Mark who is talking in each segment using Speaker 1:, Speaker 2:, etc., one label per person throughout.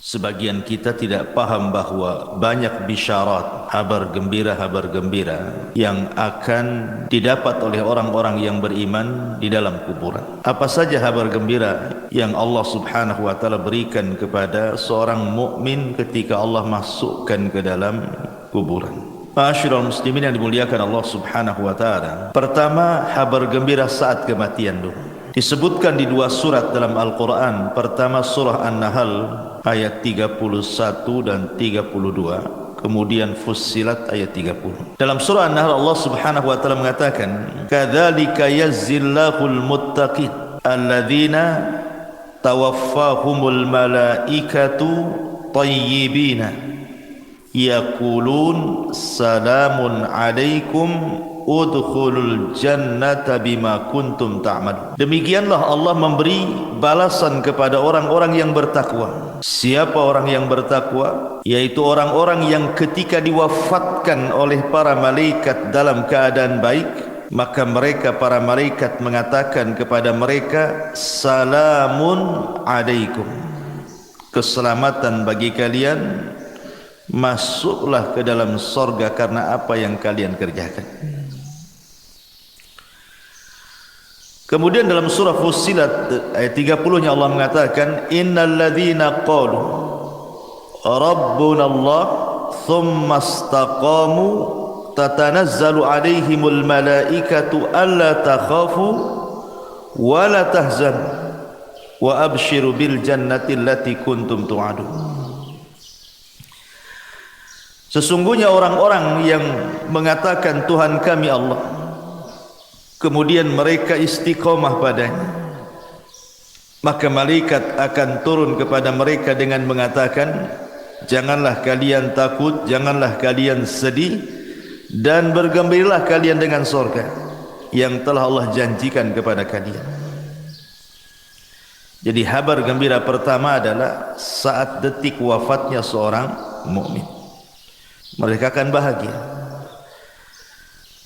Speaker 1: Sebagian kita tidak paham bahawa banyak bisyarat, kabar gembira yang akan didapat oleh orang-orang yang beriman di dalam kuburan. Apa saja kabar gembira yang Allah Subhanahu wa taala berikan kepada seorang mukmin ketika Allah masukkan ke dalam kuburan? Ma'asyiral muslimin yang dimuliakan Allah Subhanahu wa taala. Pertama, kabar gembira saat kematian dulu. Disebutkan di dua surat dalam Al-Quran. Pertama surah An-Nahl ayat 31 dan 32. Kemudian Fussilat ayat 30. Dalam surah An-Nahl Allah Subhanahu wa taala mengatakan, "Kadzalika yazzillahul muttaqin alladzina tawaffahumul malaikatu thayyibina yaqulun salamun alaikum udkhulul jannata bima kuntum ta'malun." Demikianlah Allah memberi balasan kepada orang-orang yang bertakwa. Siapa orang yang bertakwa? Yaitu orang-orang yang ketika diwafatkan oleh para malaikat dalam keadaan baik, maka mereka para malaikat mengatakan kepada mereka, salamun alaikum, keselamatan bagi kalian, masuklah ke dalam sorga karena apa yang kalian kerjakan. Kemudian dalam surah Fussilat ayat 30-nya Allah mengatakan, innal ladzina qalu rabbuna Allah thumma istaqamu tatanazzalu alaihimul malaikatu alla takhafu wa la tahzanu wa abshiru bil jannati allati kuntum tu'adun. Sesungguhnya orang-orang yang mengatakan Tuhan kami Allah, kemudian mereka istiqomah padanya, maka malaikat akan turun kepada mereka dengan mengatakan, janganlah kalian takut, janganlah kalian sedih, dan bergembiralah kalian dengan surga yang telah Allah janjikan kepada kalian. Jadi kabar gembira pertama adalah saat detik wafatnya seorang mukmin, mereka akan bahagia.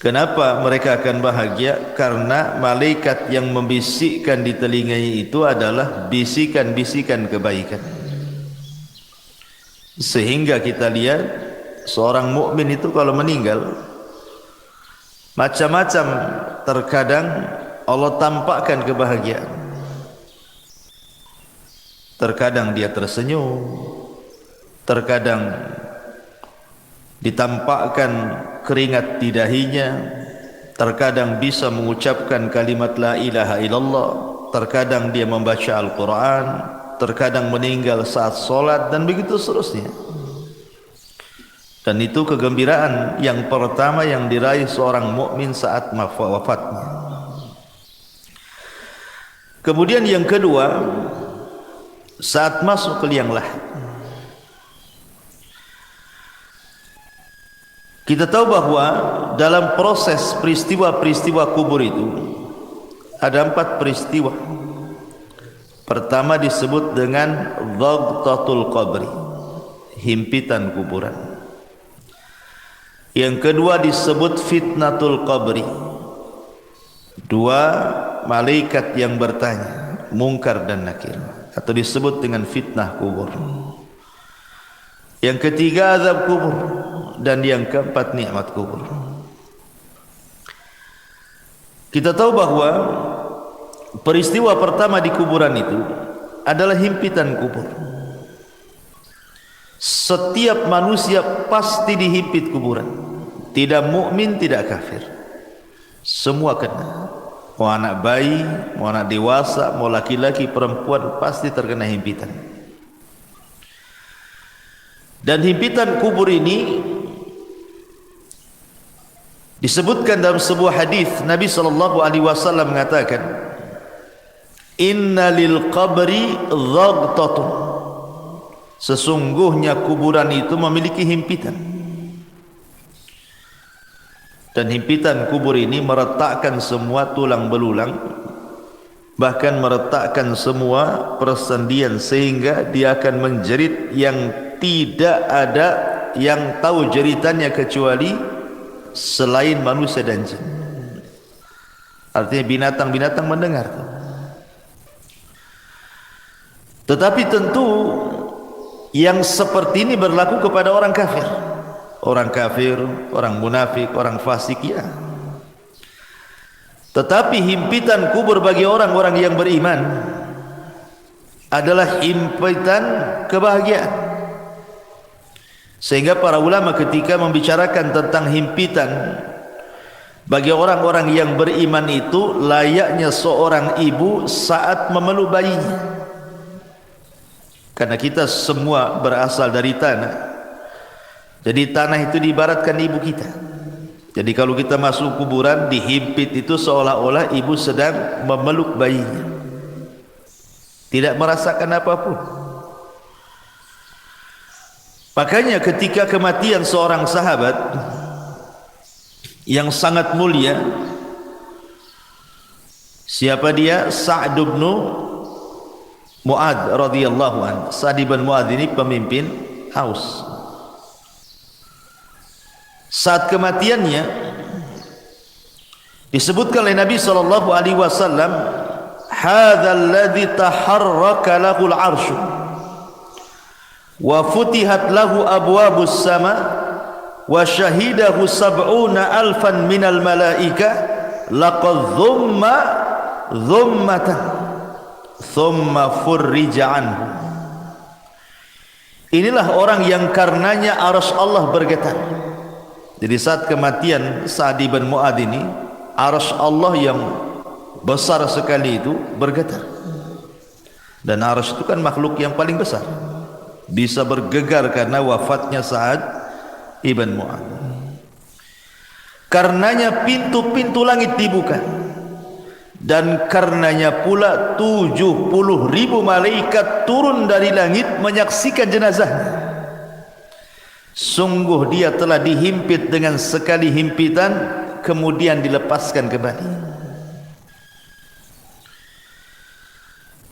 Speaker 1: Kenapa mereka akan bahagia? Karena malaikat yang membisikkan di telinganya itu adalah bisikan-bisikan kebaikan. Sehingga kita lihat seorang mukmin itu kalau meninggal, macam-macam, terkadang Allah tampakkan kebahagiaan. Terkadang dia tersenyum, terkadang ditampakkan keringat di dahinya, terkadang bisa mengucapkan kalimat la ilaha illallah, terkadang dia membaca Al-Quran, terkadang meninggal saat solat, dan begitu seterusnya. Dan itu kegembiraan yang pertama yang diraih seorang mukmin saat wafatnya. Kemudian yang kedua, saat masuk ke liang lahat. Kita tahu bahwa dalam proses peristiwa-peristiwa kubur itu ada 4 peristiwa. Pertama disebut dengan dhagtatul qabri, himpitan kuburan. Yang kedua disebut fitnatul qabri, 2 malaikat yang bertanya, Munkar dan Nakir, atau disebut dengan fitnah kubur. Yang ketiga azab kubur, dan yang keempat nikmat kubur. Kita tahu bahwa peristiwa pertama di kuburan itu adalah himpitan kubur. Setiap manusia pasti dihimpit kuburan, tidak mukmin, tidak kafir, semua kena. Mau anak bayi, mau anak dewasa, mau laki-laki, perempuan, pasti terkena himpitan. Dan himpitan kubur ini disebutkan dalam sebuah hadis. Nabi SAW mengatakan, inna lil qabri dhagtatun, sesungguhnya kuburan itu memiliki himpitan. Dan himpitan kubur ini meretakkan semua tulang belulang, bahkan meretakkan semua persendian, sehingga dia akan menjerit yang tidak ada yang tahu jeritannya kecuali selain manusia dan jin. Artinya binatang-binatang mendengar. Tetapi tentu Yang seperti ini berlaku kepada orang kafir. Orang kafir, orang munafik, orang fasik, ya. Tetapi himpitan kubur bagi orang-orang yang beriman adalah himpitan kebahagiaan. Sehingga para ulama ketika membicarakan tentang himpitan bagi orang-orang yang beriman itu, layaknya seorang ibu saat memeluk bayinya. Karena kita semua berasal dari tanah, jadi tanah itu diibaratkan ibu kita. Jadi kalau kita masuk kuburan, dihimpit itu seolah-olah ibu sedang memeluk bayinya, tidak merasakan apapun. Makanya ketika kematian seorang sahabat yang sangat mulia, siapa dia? Sa'd bin Mu'adz radhiyallahu anhu. Sa'd bin Mu'adz ini pemimpin Aus. Saat kematiannya disebutkan oleh Nabi sallallahu alaihi wasallam, hadzal ladzi taharraka lahul 'arsy wa futihat lahu abwabus sama wa syahidahu sab'una alfan minal malaika laqad dhummatan thumma furrija anhu. Inilah orang yang karenanya arsy Allah bergetar. Jadi saat kematian Sa'd bin Mu'adz ini, arsy Allah yang besar sekali itu bergetar. Dan arsy itu kan makhluk yang paling besar, bisa bergegar karena wafatnya Sa'd ibn Mu'adz. Karenanya pintu-pintu langit dibuka, dan karenanya pula 70.000 malaikat turun dari langit menyaksikan jenazahnya. Sungguh dia telah dihimpit dengan sekali himpitan, kemudian dilepaskan kembali.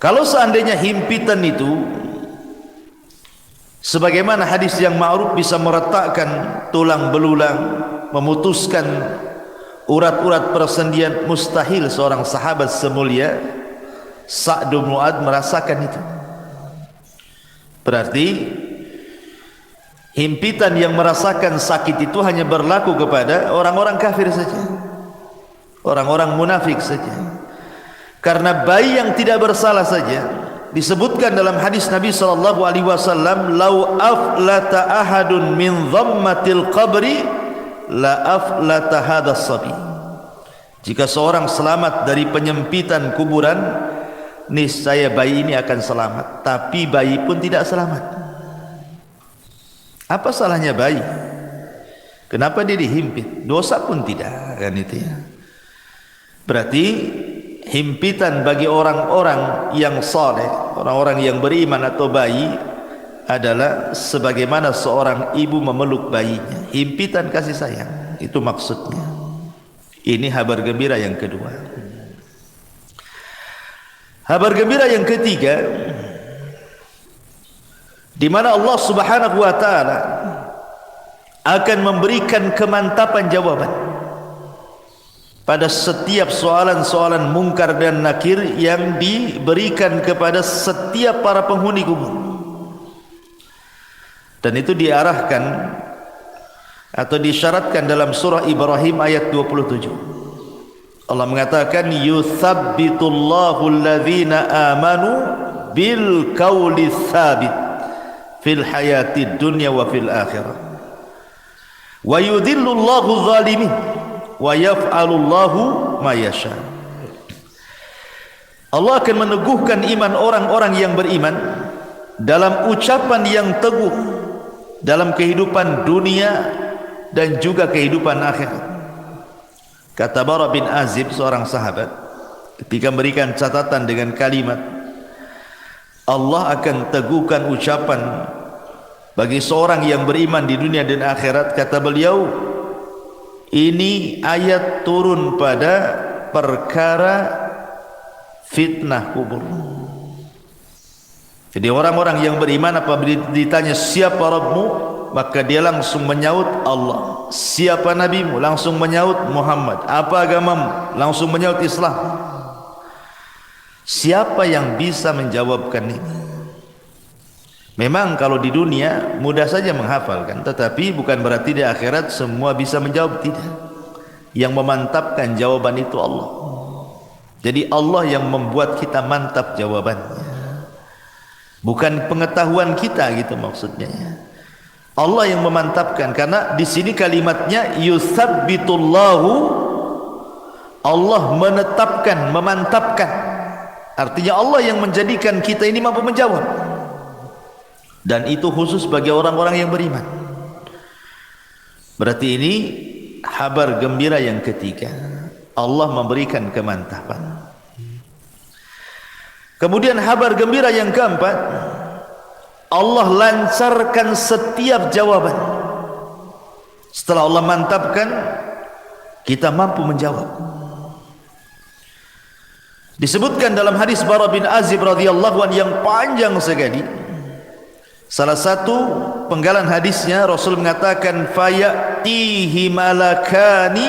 Speaker 1: Kalau seandainya himpitan itu sebagaimana hadis yang ma'ruf bisa meretakkan tulang belulang, memutuskan urat-urat persendian, mustahil seorang sahabat semulia Sa'd bin Mu'adz merasakan itu. Berarti himpitan yang merasakan sakit itu hanya berlaku kepada orang-orang kafir saja, orang-orang munafik saja. Karena bayi yang tidak bersalah saja, disebutkan dalam hadis Nabi sallallahu alaihi wasallam, "Lau aflata ahadun min dhammatil qabri la aflata hadas sabi." Jika seorang selamat dari penyempitan kuburan, niscaya bayi ini akan selamat. Tapi bayi pun tidak selamat. Apa salahnya bayi? Kenapa dia dihimpit? Dosa pun tidak, kan itu ya. Berarti himpitan bagi orang-orang yang saleh, orang-orang yang beriman atau bayi adalah sebagaimana seorang ibu memeluk bayinya. Himpitan kasih sayang, itu maksudnya. Ini kabar gembira yang kedua. Kabar gembira yang ketiga, di mana Allah Subhanahu wa taala akan memberikan kemantapan jawaban pada setiap soalan-soalan mungkar dan nakir yang diberikan kepada setiap para penghuni kubur. Dan itu diarahkan atau disyaratkan dalam surah Ibrahim ayat 27. Allah mengatakan, yuthabbitullahu alladhina amanu bil qawli tsabit fil hayatid dunya wa fil akhirah wa yudhillullahu zalimin wa yaf'alullahu ma yasha. Allah akan meneguhkan iman orang-orang yang beriman dalam ucapan yang teguh dalam kehidupan dunia dan juga kehidupan akhirat. Kata Bara bin Azib, seorang sahabat, ketika memberikan catatan dengan kalimat, Allah akan teguhkan ucapan bagi seorang yang beriman di dunia dan akhirat. Kata beliau, ini ayat turun pada perkara fitnah kubur. Jadi orang-orang yang beriman apabila ditanya siapa Rabbmu, maka dia langsung menyaut Allah. Siapa nabimu? Langsung menyaut Muhammad. Apa agamamu? Langsung menyaut Islam. Siapa yang bisa menjawabkan ini? Memang kalau di dunia mudah saja menghafalkan, tetapi bukan berarti di akhirat semua bisa menjawab, tidak. Yang memantapkan jawaban itu Allah. Jadi Allah yang membuat kita mantap jawabannya, bukan pengetahuan kita, gitu maksudnya. Allah yang memantapkan, karena di sini kalimatnya yusabbitullahu, Allah menetapkan, memantapkan. Artinya Allah yang menjadikan kita ini mampu menjawab. Dan itu khusus bagi orang-orang yang beriman. Berarti ini kabar gembira yang ketiga, Allah memberikan kemantapan. Kemudian kabar gembira yang keempat, Allah lancarkan setiap jawaban. Setelah Allah mantapkan, kita mampu menjawab. Disebutkan dalam hadis Bara bin Azib radhiyallahu anhu yang panjang sekali. Salah satu penggalan hadisnya, Rasul mengatakan, fayatihi malakani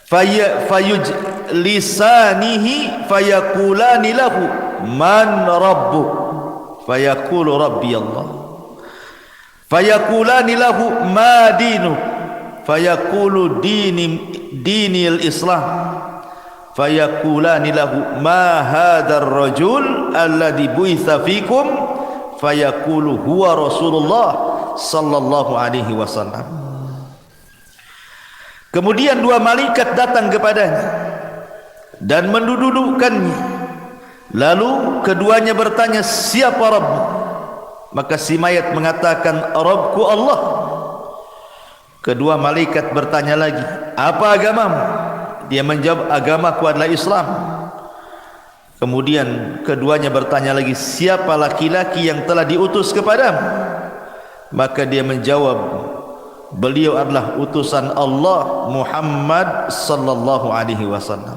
Speaker 1: fayujlisanihi fayakulani lahu man rabbuk, fayaqulu rabbi Allah, fayakulani lahu ma dinuk, fayaqulu dinil Islam, fayakulani lahu ma hadzal rajul alladhi bu'itsa fikum, fayaqulu huwa Rasulullah sallallahu alaihi wasallam. Kemudian dua malaikat datang kepadanya dan mendudukkannya. Lalu keduanya bertanya, siapa Rabb? Maka si mayat mengatakan, Rabbku Allah. Kedua malaikat bertanya lagi, apa agamamu? Dia menjawab, agamaku adalah Islam. Kemudian keduanya bertanya lagi, siapa laki-laki yang telah diutus kepadamu? Maka dia menjawab, beliau adalah utusan Allah Muhammad sallallahu alaihi wasallam.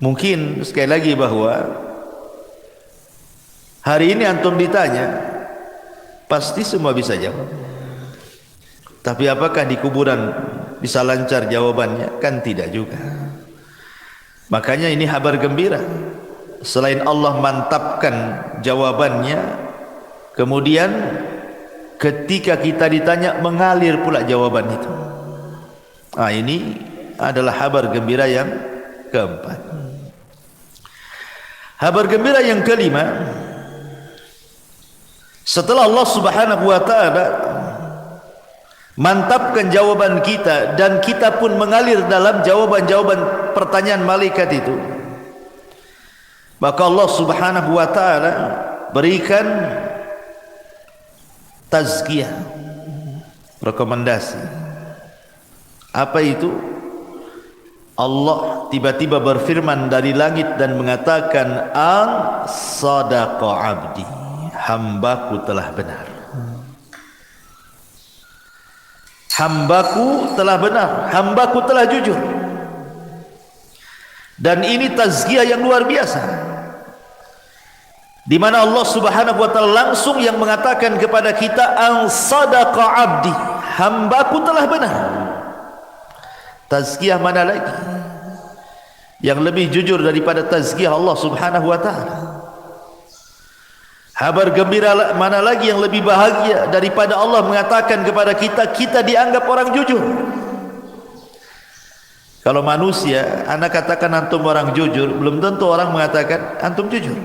Speaker 1: Mungkin sekali lagi bahwa hari ini antum ditanya, pasti semua bisa jawab. Tapi apakah di kuburan bisa lancar jawabannya? Kan tidak juga. Makanya ini kabar gembira. Selain Allah mantapkan jawabannya, kemudian ketika kita ditanya mengalir pula jawaban itu. Ini adalah kabar gembira yang keempat. Kabar gembira yang kelima, setelah Allah Subhanahu wa taala mantapkan jawaban kita dan kita pun mengalir dalam jawaban-jawaban pertanyaan malaikat itu, maka Allah Subhanahu wa taala berikan tazkiyah, rekomendasi. Apa itu? Allah tiba-tiba berfirman dari langit dan mengatakan, an sadaqa abdi, hambaku telah benar, hambaku telah benar, hambaku telah jujur. Dan ini tazkiyah yang luar biasa, di mana Allah Subhanahu wa taala langsung yang mengatakan kepada kita, an sadaqa abdi, hambaku telah benar. Tazkiyah mana lagi yang lebih jujur daripada tazkiyah Allah Subhanahu wa taala? Kabar gembira mana lagi yang lebih bahagia daripada Allah mengatakan kepada kita, kita dianggap orang jujur. Kalau manusia, anak katakan antum orang jujur, belum tentu orang mengatakan antum jujur.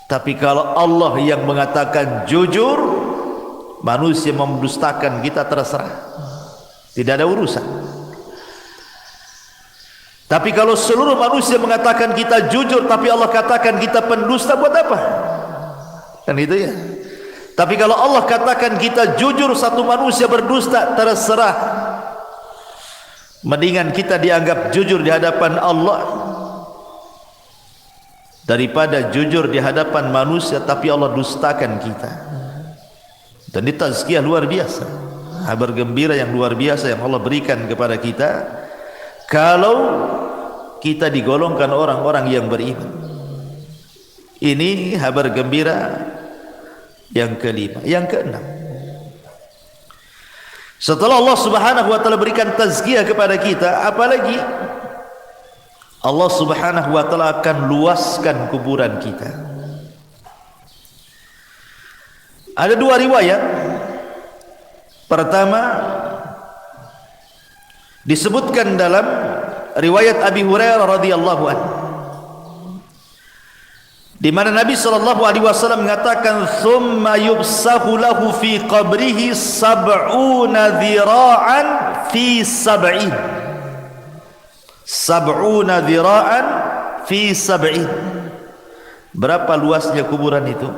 Speaker 1: Tapi kalau Allah yang mengatakan jujur, manusia mendustakan kita terserah, tidak ada urusan. Tapi kalau seluruh manusia mengatakan kita jujur, tapi Allah katakan kita pendusta, buat apa? Kan itu ya. Tapi kalau Allah katakan kita jujur, satu manusia berdusta, terserah. Mendingan kita dianggap jujur di hadapan Allah daripada jujur di hadapan manusia tapi Allah dustakan kita. Dan ini tazkiyah luar biasa, kabar gembira yang luar biasa yang Allah berikan kepada kita kalau kita digolongkan orang-orang yang beriman. Ini kabar gembira yang kelima. Yang keenam, setelah Allah Subhanahu wa taala berikan tazkiyah kepada kita, apalagi Allah Subhanahu wa taala akan luaskan kuburan kita. Ada dua riwayat. Pertama, disebutkan dalam riwayat Abi Hurairah radhiyallahu anhu, di mana Nabi sallallahu alaihi wasallam mengatakan, "Tsumma yubsahu lahu fi qabrihi sab'una dhira'an fi sab'in." Sab'una dhira'an fi sab'in. Berapa luasnya kuburan itu?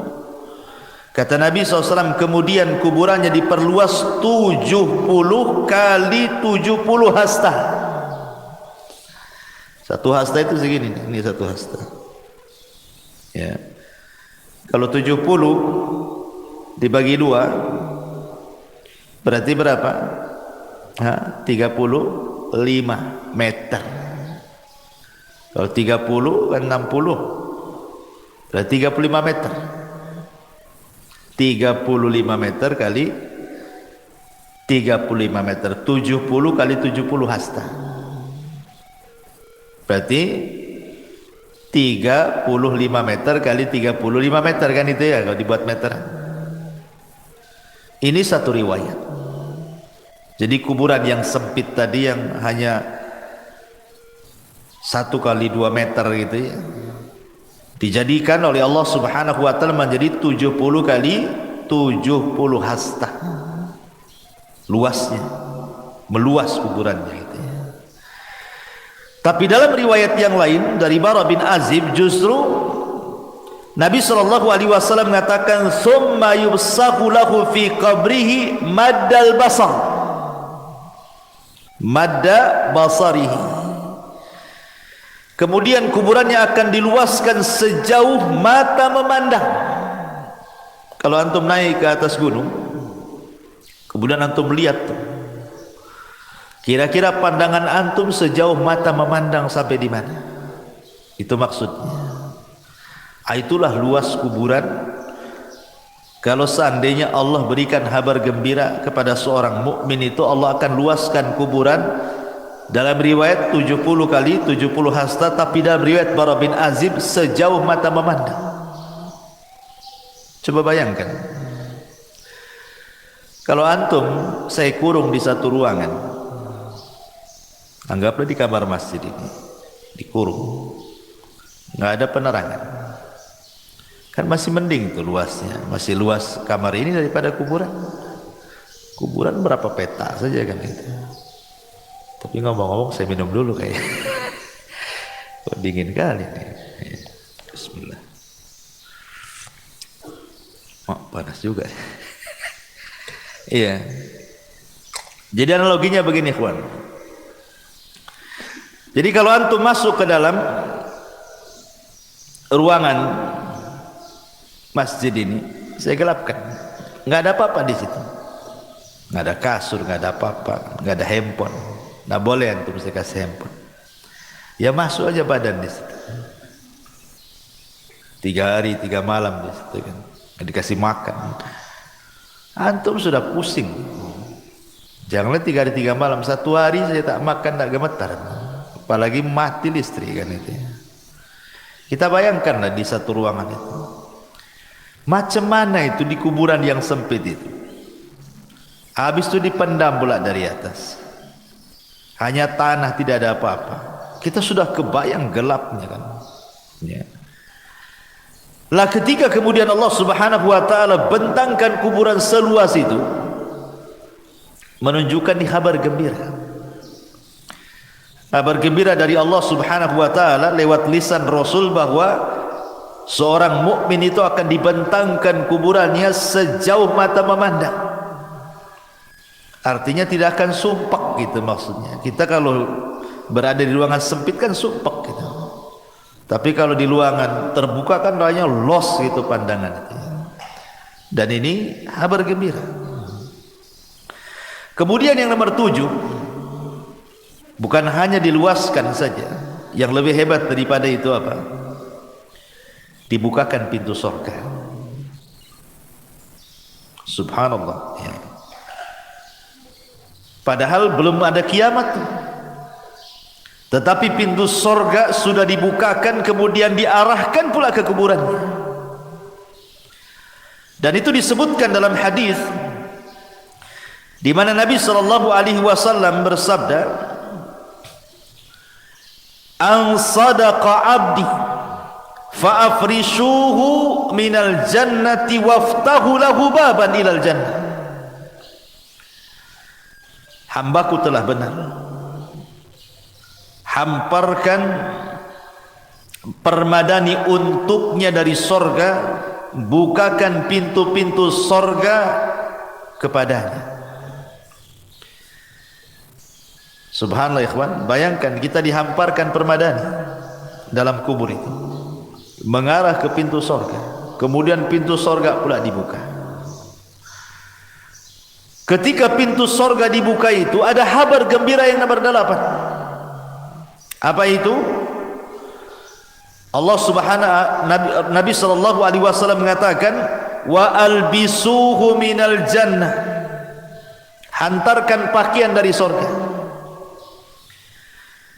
Speaker 1: Kata Nabi SAW, kemudian kuburannya diperluas 70 kali 70 hasta. Satu hasta itu segini, ini satu hasta. Ya. Kalau 70 dibagi 2 berarti berapa? 35 meter. Kalau 30 kan 60, berarti 35 meter. 35 meter kali 35 meter, 70 kali 70 hasta, berarti 35 meter kali 35 meter kan itu ya, kalau dibuat meter. Ini satu riwayat. Jadi kuburan yang sempit tadi yang hanya 1 kali 2 meter gitu ya, dijadikan oleh Allah Subhanahu wa taala menjadi 70 kali 70 hasta. Luasnya, meluas kuburannya itu ya. Tapi dalam riwayat yang lain dari Bara bin Azib, justru Nabi sallallahu alaihi wasallam mengatakan, "Tsumma yubsahu lahu fi qabrihi maddal basar." Madda basarihi. Kemudian kuburannya akan diluaskan sejauh mata memandang. Kalau antum naik ke atas gunung, kemudian antum lihat tuh, kira-kira pandangan antum sejauh mata memandang sampai di mana? Itu maksudnya. Itulah luas kuburan. Kalau seandainya Allah berikan kabar gembira kepada seorang mukmin, itu Allah akan luaskan kuburan. Dalam riwayat 70 kali 70 hasta, tapi dalam riwayat Bara bin Azib sejauh mata memandang. Coba bayangkan, kalau antum saya kurung di satu ruangan, anggaplah di kamar masjid ini, dikurung, nggak ada penerangan, kan masih mending tuh luasnya, masih luas kamar ini daripada kuburan. Kuburan berapa peta saja kan itu. Tapi ngomong-ngomong saya minum dulu kayak dingin kali nih. Bismillah. Oh, panas juga. Iya. Jadi analoginya begini, kawan. Jadi kalau antum masuk ke dalam ruangan masjid ini, saya gelapkan, nggak ada apa-apa di situ, nggak ada kasur, nggak ada apa-apa, nggak ada handphone. Nah boleh antum saya kasih handphone, ya masuk aja badan di situ. 3 hari 3 malam di situ kan, nggak dikasih makan, antum sudah pusing. Janganlah 3 hari 3 malam, 1 hari saya tak makan tak gemetar, apalagi mati listrik kan itu. Kita bayangkanlah di satu ruangan itu, macam mana itu di kuburan yang sempit itu. Habis itu dipendam pula dari atas, hanya tanah, tidak ada apa-apa. Kita sudah kebayang gelapnya kan ya. Lah ketika kemudian Allah Subhanahu wa taala bentangkan kuburan seluas itu, menunjukkan di kabar gembira. Kabar gembira dari Allah Subhanahu wa taala lewat lisan Rasul bahwa seorang mukmin itu akan dibentangkan kuburannya sejauh mata memandang. Artinya tidak akan sumpek gitu maksudnya. Kita kalau berada di ruangan sempit kan sumpek gitu. Tapi kalau di ruangan terbuka kan hanya los gitu pandangan itu. Dan ini kabar gembira. Kemudian yang nomor 7, bukan hanya diluaskan saja, yang lebih hebat daripada itu apa? Dibukakan pintu surga. Subhanallah ya. Padahal belum ada kiamat, tetapi pintu sorga sudah dibukakan, kemudian diarahkan pula ke kuburannya. Dan itu disebutkan dalam hadis di mana Nabi SAW bersabda, "An sadaqa 'abdi fa afrishuhu minal jannati waftahu lahu baban ilal jannah." Hambaku telah benar, hamparkan permadani untuknya dari sorga, bukakan pintu-pintu sorga kepadanya. Subhanallah ikhwan, bayangkan kita dihamparkan permadani dalam kubur itu mengarah ke pintu sorga, kemudian pintu sorga pula dibuka. Ketika pintu sorga dibuka itu ada kabar gembira yang nomor 8. Apa itu? Allah Subhanahu Nabi sallallahu alaihi wasallam mengatakan, "Wa albisuhu minal jannah." Hantarkan pakaian dari sorga.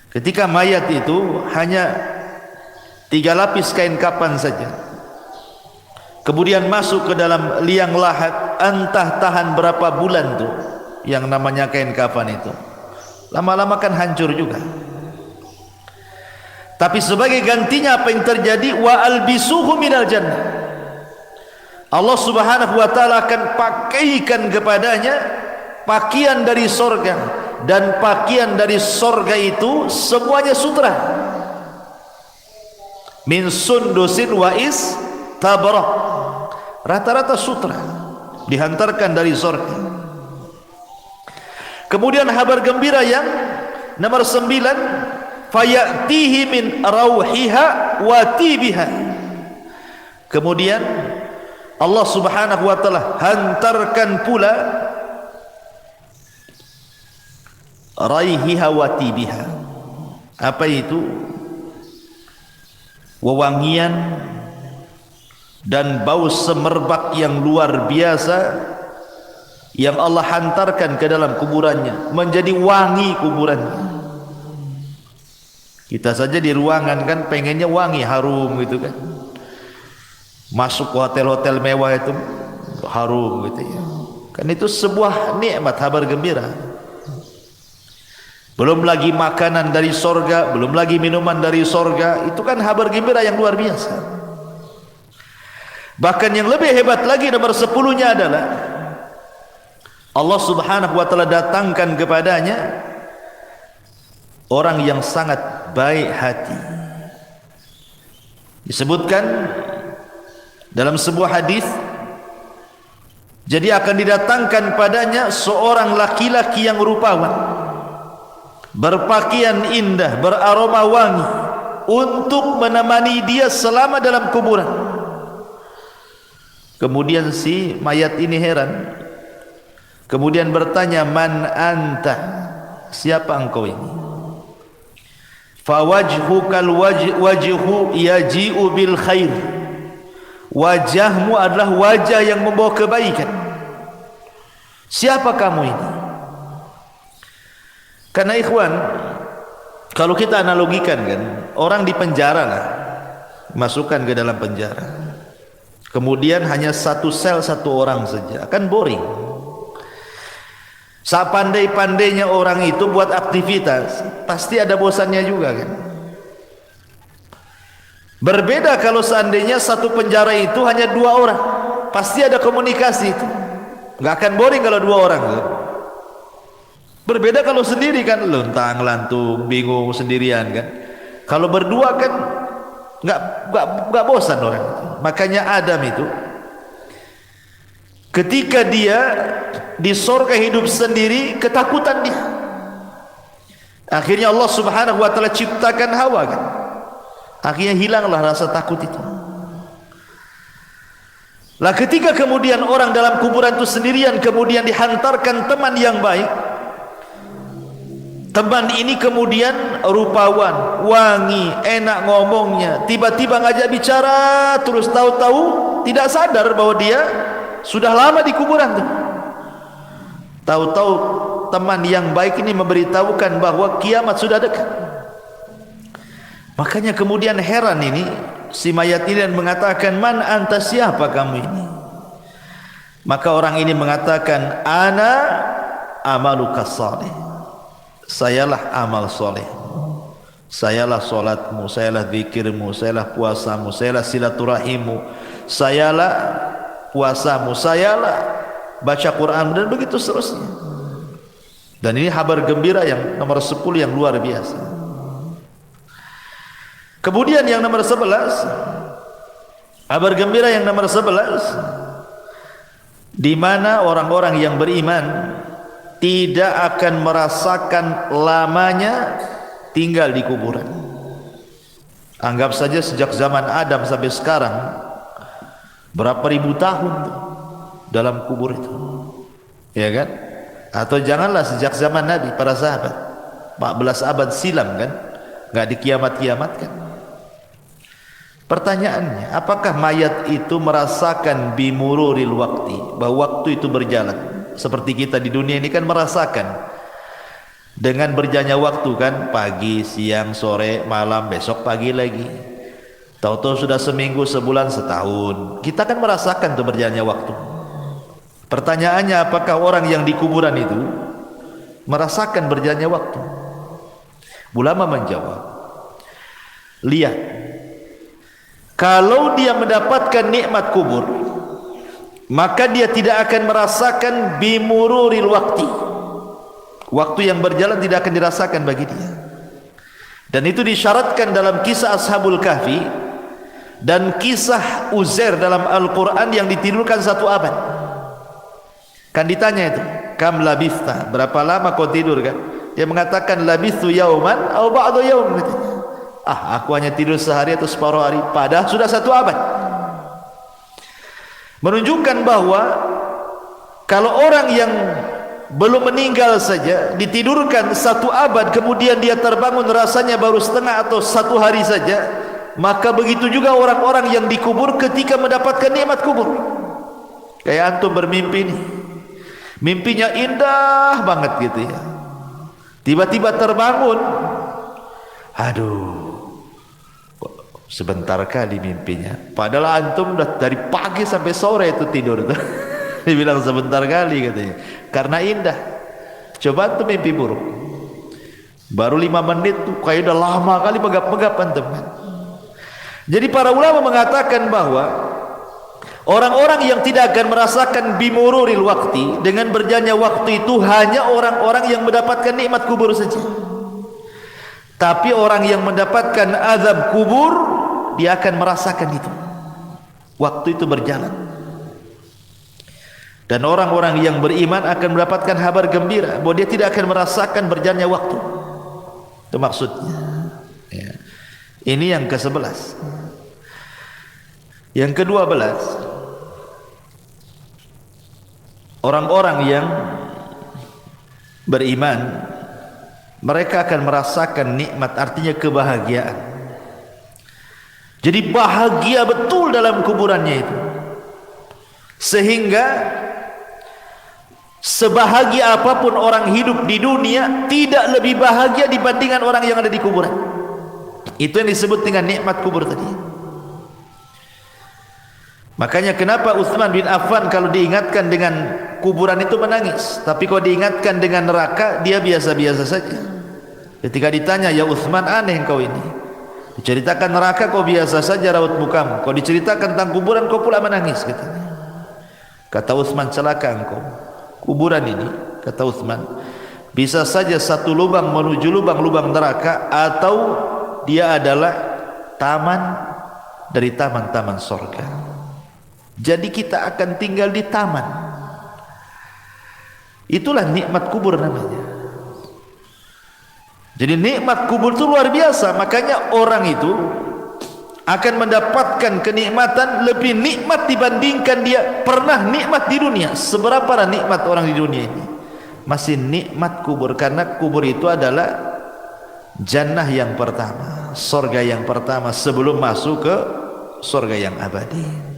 Speaker 1: Ketika mayat itu hanya 3 lapis kain kafan saja, kemudian masuk ke dalam liang lahat, entah tahan berapa bulan tuh yang namanya kain kafan itu, lama-lama kan hancur juga. Tapi sebagai gantinya apa yang terjadi? Wa albisuhu minal jannah. Allah Subhanahu wa taala akan pakaikan kepadanya pakaian dari sorga, dan pakaian dari sorga itu semuanya sutra, min sundusin wa istabrak, rata-rata sutra dihantarkan dari sorga. Kemudian kabar gembira yang nomor 9, fayatihi min rauhiha wa tibiha. Kemudian Allah Subhanahu wa taala hantarkan pula raihiha wa tibiha. Apa itu? Wewangian dan bau semerbak yang luar biasa yang Allah hantarkan ke dalam kuburannya, menjadi wangi kuburannya. Kita saja di ruangan kan pengennya wangi, harum gitu kan. Masuk ke hotel-hotel mewah itu harum gitu ya. Kan itu sebuah nikmat, kabar gembira. Belum lagi makanan dari sorga, belum lagi minuman dari sorga. Itu kan kabar gembira yang luar biasa. Bahkan yang lebih hebat lagi, nomor 10-nya adalah Allah Subhanahu wa taala datangkan kepadanya orang yang sangat baik hati. Disebutkan dalam sebuah hadis, jadi akan didatangkan padanya seorang laki-laki yang rupawan, berpakaian indah, beraroma wangi, untuk menemani dia selama dalam kuburan. Kemudian si mayat ini heran, kemudian bertanya, "Man anta?" Siapa engkau ini? "Fawajhukal wajhu yaji'u bil khair." Wajahmu adalah wajah yang membawa kebaikan. Siapa kamu ini? Karena ikhwan, kalau kita analogikan kan, orang di penjara lah, masukkan ke dalam penjara, kemudian hanya satu sel, satu orang saja, akan boring. Sepandai-pandainya orang itu buat aktivitas, pasti ada bosannya juga kan. Berbeda kalau seandainya satu penjara itu hanya 2 orang, pasti ada komunikasi itu, nggak akan boring kalau 2 orang kan? Berbeda kalau sendiri kan, lontang lantung, bingung sendirian kan. Kalau berdua kan nggak bosan orang. Makanya Adam itu ketika dia di sorga hidup sendiri, ketakutan dia. Akhirnya Allah Subhanahu wa taala ciptakan Hawa kan. Akhirnya hilanglah rasa takut itu. Lah ketika kemudian orang dalam kuburan itu sendirian, kemudian dihantarkan teman yang baik. Teman ini kemudian rupawan, wangi, enak ngomongnya, tiba-tiba ngajak bicara, terus tahu-tahu tidak sadar bahwa dia sudah lama di kuburan tuh. Tahu-tahu teman yang baik ini memberitahukan bahwa kiamat sudah dekat. Makanya kemudian heran ini si mayat ini dan mengatakan, man anta, siapa kamu ini? Maka orang ini mengatakan, ana amaluka salih, sayalah amal soleh, sayalah solatmu, sayalah zikirmu, sayalah puasamu, sayalah silaturahimmu, sayalah puasamu, sayalah baca Quran, dan begitu seterusnya. Dan ini kabar gembira yang nomor 10 yang luar biasa. Kemudian yang nomor 11, kabar gembira yang nomor 11, di mana orang-orang yang beriman tidak akan merasakan lamanya tinggal di kuburan. Anggap saja sejak zaman Adam sampai sekarang, berapa ribu tahun dalam kubur itu, ya kan? Atau janganlah sejak zaman Nabi, para sahabat 14 abad silam kan, nggak dikiamat-kiamatkan. Pertanyaannya, apakah mayat itu merasakan bimururil waktu, bahwa waktu itu berjalan seperti kita di dunia ini kan merasakan dengan berjalannya waktu kan, pagi, siang, sore, malam, besok pagi lagi, tahu-tahu sudah seminggu, sebulan, setahun. Kita kan merasakan tuh berjalannya waktu. Pertanyaannya, apakah orang yang di kuburan itu merasakan berjalannya waktu? Ulama menjawab, lihat, kalau dia mendapatkan nikmat kubur, maka dia tidak akan merasakan bimururil waktu. Waktu yang berjalan tidak akan dirasakan bagi dia. Dan itu disyaratkan dalam kisah Ashabul Kahfi dan kisah Uzair dalam Al-Quran yang ditidurkan 1 abad. Kan ditanya itu, kam labithta, berapa lama kau tidur kan? Dia mengatakan labithu yauman atau ba'du yaum, katanya. Aku hanya tidur sehari atau separuh hari, padahal sudah 1 abad. Menunjukkan bahwa kalau orang yang belum meninggal saja ditidurkan 1 abad, kemudian dia terbangun rasanya baru setengah atau 1 hari saja, maka begitu juga orang-orang yang dikubur ketika mendapatkan nikmat kubur. Kayak antum bermimpi nih, mimpinya indah banget gitu ya, tiba-tiba terbangun, aduh, sebentar kali mimpinya, padahal antum udah dari pagi sampai sore itu tidur tuh. Dibilang sebentar kali katanya, karena indah. Coba antum mimpi buruk, baru 5 menit tuh kayak udah lama kali megap-megap antum kan. Jadi para ulama mengatakan bahwa orang-orang yang tidak akan merasakan bimururil waktu, dengan berjalannya waktu itu, hanya orang-orang yang mendapatkan nikmat kubur saja. Tapi orang yang mendapatkan azab kubur, dia akan merasakan itu, waktu itu berjalan. Dan orang-orang yang beriman akan mendapatkan kabar gembira bahwa dia tidak akan merasakan berjalannya waktu. Itu maksudnya ya. Ini yang ke-11. Yang ke-12, orang-orang yang beriman, mereka akan merasakan nikmat, artinya kebahagiaan. Jadi bahagia betul dalam kuburannya itu, sehingga sebahagia apapun orang hidup di dunia, tidak lebih bahagia dibandingkan orang yang ada di kuburan. Itu yang disebut dengan nikmat kubur tadi. Makanya kenapa Utsman bin Affan kalau diingatkan dengan kuburan itu menangis, tapi kalau diingatkan dengan neraka dia biasa-biasa saja. Ketika ditanya, ya Utsman, aneh engkau ini, diceritakan neraka kau biasa saja raut mukamu, kau diceritakan tentang kuburan kau pula menangis, katanya. Kata Utsman, celaka engkau, kuburan ini, kata Utsman, bisa saja 1 lubang menuju lubang-lubang neraka, atau dia adalah taman dari taman-taman surga. Jadi kita akan tinggal di taman. Itulah nikmat kubur namanya. Jadi nikmat kubur itu luar biasa. Makanya orang itu akan mendapatkan kenikmatan lebih nikmat dibandingkan dia pernah nikmat di dunia. Seberapa nikmat orang di dunia ini, masih nikmat kubur, karena kubur itu adalah jannah yang pertama, surga yang pertama sebelum masuk ke surga yang abadi.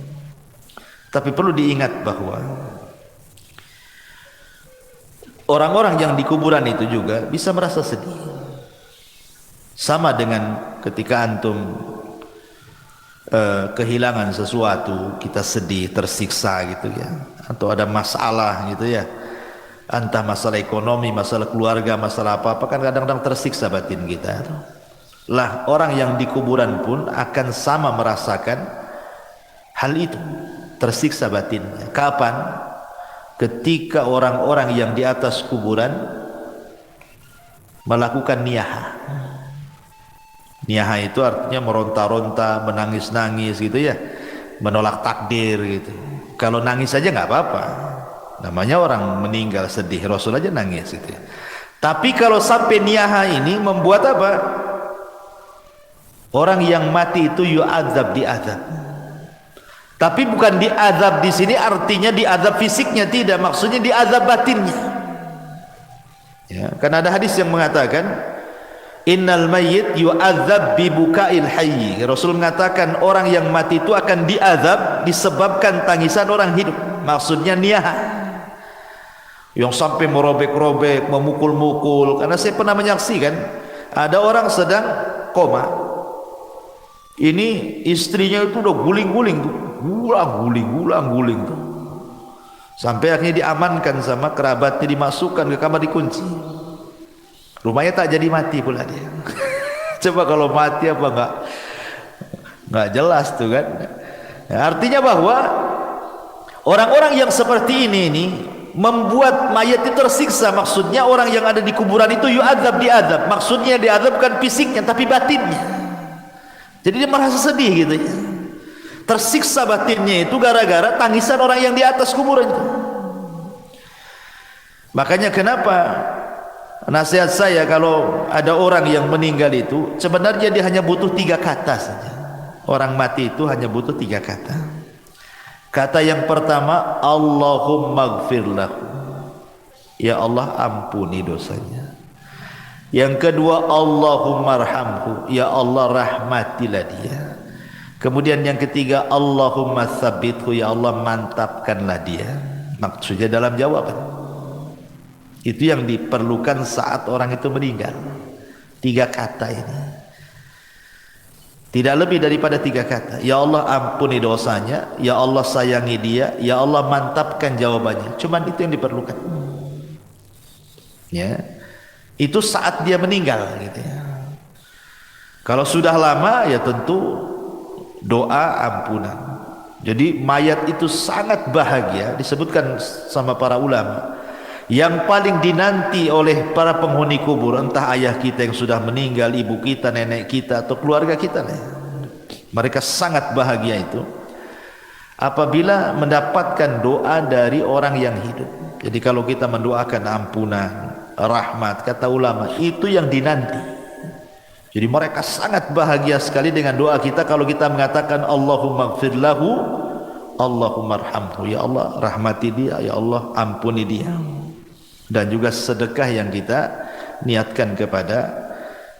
Speaker 1: Tapi perlu diingat bahwa orang-orang yang di kuburan itu juga bisa merasa sedih, sama dengan ketika antum kehilangan sesuatu, kita sedih, tersiksa gitu ya, atau ada masalah gitu ya, entah masalah ekonomi, masalah keluarga, masalah apa-apa, kan kadang-kadang tersiksa batin kita. Lah orang yang di kuburan pun akan sama merasakan hal itu, tersiksa batinnya. Kapan? Ketika orang-orang yang di atas kuburan melakukan niyaha. Niyaha itu artinya meronta-ronta, menangis-nangis gitu ya, menolak takdir gitu. Kalau nangis saja nggak apa-apa, namanya orang meninggal sedih, Rasul aja nangis gitu ya. Tapi kalau sampai niyaha ini membuat apa? Orang yang mati itu yu'adzab, diazab. Tapi bukan diazab di sini artinya diazab fisiknya, tidak, maksudnya diazab batinnya. Ya, karena ada hadis yang mengatakan innal mayyit yu'adzab bi buka'il hayy. Rasul mengatakan orang yang mati itu akan diazab disebabkan tangisan orang hidup. Maksudnya niyaha. Yang sampai merobek-robek, memukul-mukul. Karena saya pernah menyaksikan ada orang sedang koma. Ini istrinya itu udah guling-guling tuh, guling tuh. Sampai akhirnya diamankan sama kerabatnya, dimasukkan ke kamar, dikunci. Rumahnya tak jadi mati pula dia. Coba kalau mati apa nggak jelas tuh kan. Nah, artinya bahwa orang-orang yang seperti ini membuat mayat itu tersiksa. Maksudnya orang yang ada di kuburan itu yu'adzab, diazab. Maksudnya diazab bukan fisiknya tapi batinnya. Jadi dia merasa sedih gitu ya. Tersiksa batinnya itu gara-gara tangisan orang yang di atas kuburan itu. Makanya kenapa nasihat saya kalau ada orang yang meninggal itu, sebenarnya dia hanya butuh 3 kata saja. Orang mati itu hanya butuh 3 kata. Kata yang pertama, Allahumma gfir lahu. Ya Allah, ampuni dosanya. Yang kedua, Allahumma arhamhu. Ya Allah, rahmatilah dia. Kemudian yang ketiga, Allahumma tsabbithu. Ya Allah, mantapkanlah dia. Maksudnya dalam jawaban. Itu yang diperlukan saat orang itu meninggal. 3 kata ini. Tidak lebih daripada 3 kata. Ya Allah, ampuni dosanya. Ya Allah, sayangi dia. Ya Allah, mantapkan jawabannya. Cuman itu yang diperlukan. Ya. Itu saat dia meninggal gitu ya. Kalau sudah lama ya tentu doa ampunan. Jadi mayat itu sangat bahagia, disebutkan sama para ulama, yang paling dinanti oleh para penghuni kubur, entah ayah kita yang sudah meninggal, ibu kita, nenek kita, atau keluarga kita lah. Mereka sangat bahagia itu apabila mendapatkan doa dari orang yang hidup. Jadi kalau kita mendoakan ampunan, rahmat, kata ulama, itu yang dinanti. Jadi mereka sangat bahagia sekali dengan doa kita kalau kita mengatakan Allahumma gfir lahu, Allahumma arhamhu. Ya Allah, rahmati dia. Ya Allah, ampuni dia. Dan juga sedekah yang kita niatkan kepada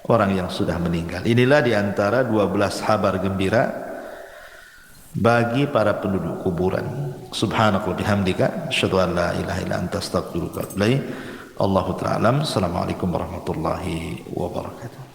Speaker 1: orang yang sudah meninggal. Inilah diantara 12 kabar gembira bagi para penduduk kuburan. Subhanallah bihamdika, asyhadu an la ilaha illa anta, astaghfiruka wa atubu ilaik. Allahu ta'ala alam. Assalamualaikum warahmatullahi wabarakatuh.